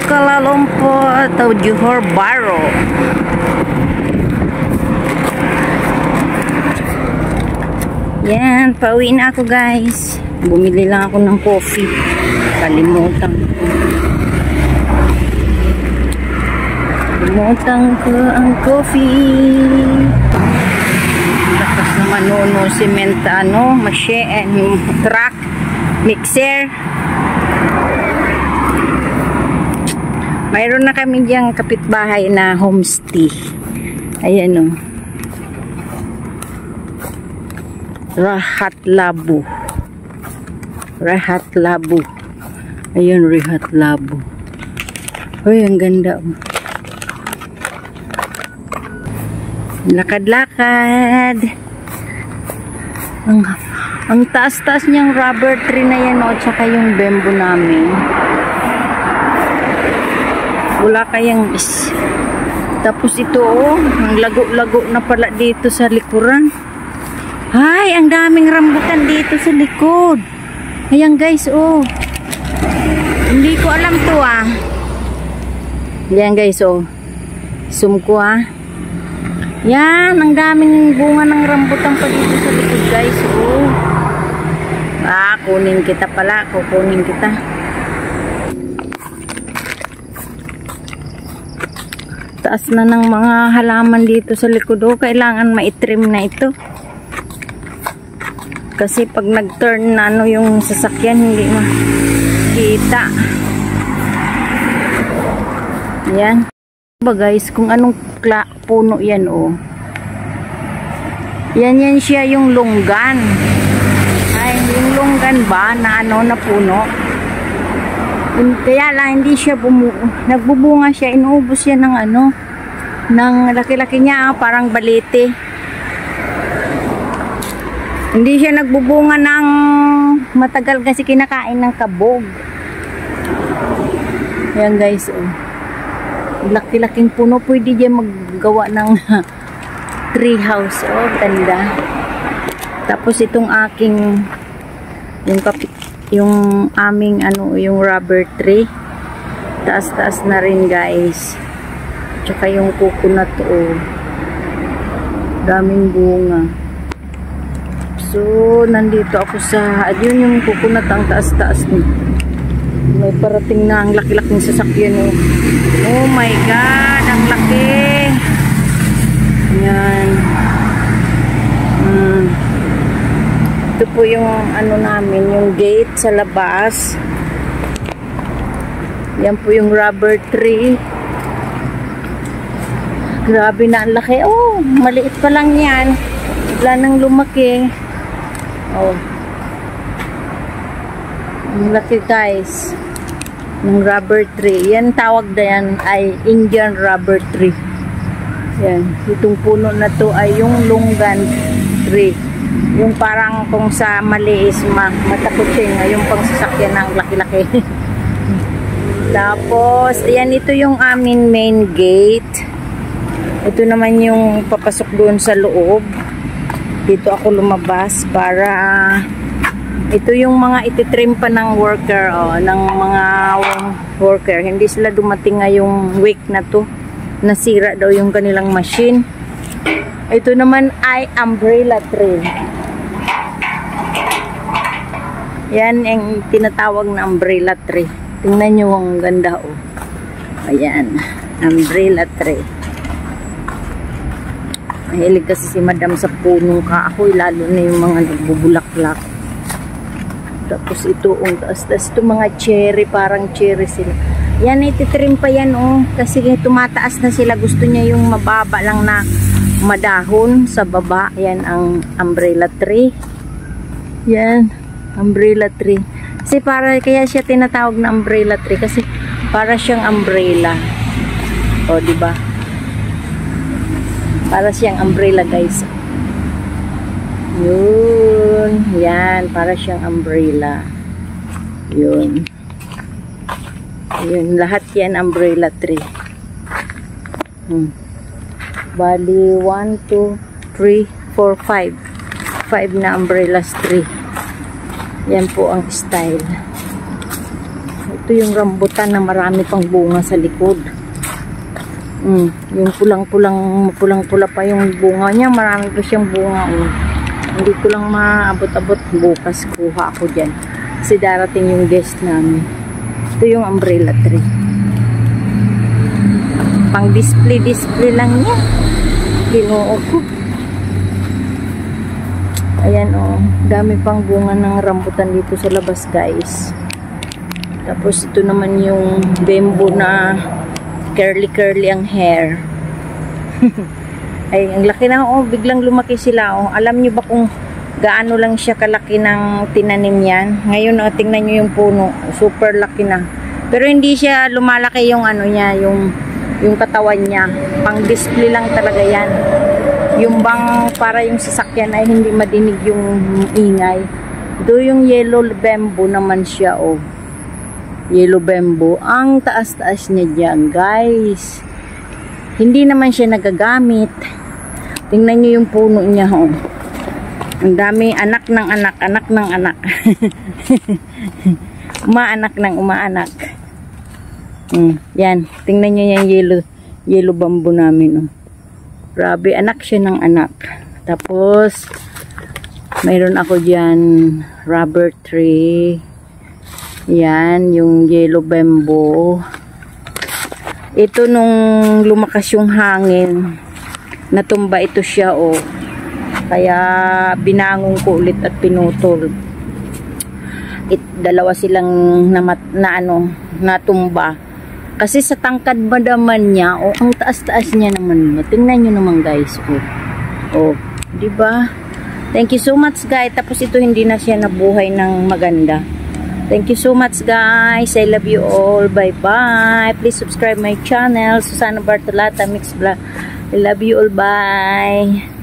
Kuala Lumpur atau Johor Bahru. Yan, pauwi na ako guys. Bumili lang ako ng coffee. Kalimutan ko ang coffee. Tapos naman nuno simenta machine, truck, mixer. Mayroon na kami diyang kapitbahay na homestay. Ayan Rehat Labu. Ayun, Rehat Labu. Uy, ang ganda. Lakad-lakad. Ang taas-taas niyang rubber tree na yan, tsaka yung bamboo namin. Wala kayang tapos ito, ang lago-lago na pala dito sa likuran. Ay, ang daming rambutan dito sa likod. Ayan guys, hindi ko alam to Ayan guys, zoom ko Yan, ang daming bunga ng rambutan pa dito sa likod guys, kunin kita pala, kukunin kita. Taas na ng mga halaman dito sa likod, kailangan maitrim na ito. Kasi pag nag-turn na yung sasakyan, hindi makita. Yan. Ba guys, kung anong puno yan Yan siya yung lunggan. Ay, yung lunggan ba na na puno? Kaya lang hindi siya nagbubunga siya, inuubos siya ng ng laki-laki niya, parang balete. Hindi siya nagbubunga ng matagal kasi kinakain ng kabog. Ayan guys, laki-laking puno, pwede diyan maggawa ng tree house. Ganda. Tapos itong aking yung aming yung rubber tree, taas-taas na rin guys. Tsaka yung coconut daming bunga. So nandito ako sa yun yung coconut, ang taas-taas ni. May parating na ang laki-laking sasakyan oh my god, ang laki. Yan. Ito po yung namin, yung gate sa labas. Yan po yung rubber tree. Grabe na ang laki. Maliit pa lang yan. Bigla nang lumaki. Ang laki guys. Yung rubber tree. Yan tawag na yan ay Indian rubber tree. Yan. Itong puno na to ay yung lunggan tree. Yung parang kung sa mali is matakutin, yung pang sasakyan ng laki-laki. Tapos, ayan, ito yung amin main gate. Ito naman yung papasok doon sa loob. Dito ako lumabas para ito yung mga ititrim pa ng worker, ng mga worker. Hindi sila dumating ngayong week na to. Nasira daw yung kanilang machine. Ito naman ay umbrella tree. Yan ang tinatawag na umbrella tree. Tingnan nyo ang ganda Ayan, umbrella tree. Mahilig kasi si madam sa punong kahoy, lalo na yung mga nagbubulaklak. Tapos ito taas-taas, ito mga cherry, parang cherry sila. Yan, ititrim pa yan kasi tumataas na sila. Gusto niya yung mababa lang na madahon sa baba. Yan ang umbrella tree. Yan, umbrella tree. Kasi kaya siya tinatawag na umbrella tree kasi para siyang umbrella. Di ba? Para siyang umbrella guys. Yun. Yan, para siyang umbrella. Yun. Yun, lahat yan umbrella tree. Bali 1, 2, 3, 4, 5. 5 na umbrellas tree. Yan po ang style. ito yung rambutan na marami pang bunga sa likod. Yung pulang-pula pa yung bunga niya. Marami pa siyang bunga. Hindi ko lang maabot-abot. Bukas kuha ako dyan. Kasi darating yung guest namin. Ito yung umbrella tree. Pang display lang niya. Ginoo ko. Ayan dami pang bunga ng rambutan dito sa labas, guys. Tapos ito naman yung bamboo na curly ang hair. Ay, ang laki na biglang lumaki sila Alam niyo ba kung gaano lang siya kalaki ng tinanim yan? Ngayon tingnan niyo yung puno, super laki na. Pero hindi siya lumalaki yung niya, yung katawan niya. Pang display lang talaga yan. Yung bang para yung sasakyan ay hindi madinig yung ingay. Ito yung yellow bamboo naman siya Yellow bamboo. Ang taas-taas niya dyan, guys. Hindi naman siya nagagamit. Tingnan niyo yung puno niya Ang dami anak ng anak. Umaanak ng umaanak. Yan. Tingnan niyo yung yellow bamboo namin Grabe, anak siya ng anak. Tapos mayroon ako diyan rubber tree. Yan, yung yellow bamboo. Ito nung lumakas yung hangin, natumba ito siya Kaya binangon ko ulit at pinutol. Dalawa silang natumba. Kasi sa tangkad ba naman niya, ang taas-taas niya naman. Tingnan nyo naman, guys. Di ba? Thank you so much, guys. Tapos ito hindi na siya nabuhay ng maganda. Thank you so much, guys. I love you all. Bye-bye. Please subscribe my channel, Susana Bartolata Mix Vlog. I love you all. Bye.